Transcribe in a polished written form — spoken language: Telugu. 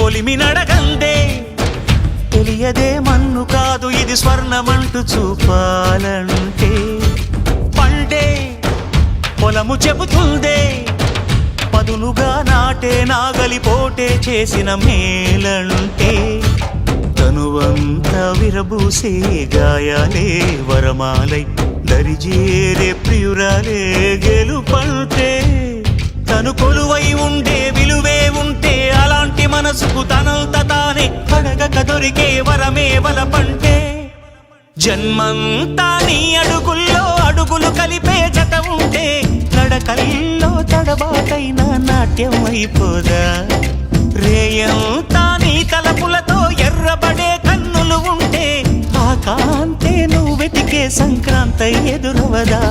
కొలిమి నడగందే తెలియదే మన్ను కాదు ఇది స్వర్ణమంటూ చూపాలంటే పండే పొలము చెబుతుందే పదునుగా నాటే నాగలి పోటే చేసిన మేలంటే తనువంతా విరబూసే గాయాలే వరమాలై దరిజేరే ప్రియురాలే గెలుపంటే తను కొలువై ఉండే విలువే ఉంటే అలాంటి మనసుకు తనంత తానే అడగక దొరికే వరమే వలపంటే జన్మంతా నీ అడుగుల్లో అడుగులు కలిపే జత ఉంటే నడకల్లో తడబాటైన నాట్యం అయిపోదా రేయంతా నీ తలపులతో ఎర్రబడే కన్నులు ఉంటే ఆ కాంతే నువ్వు వెతికే సంక్రాంతి ఎదురవదా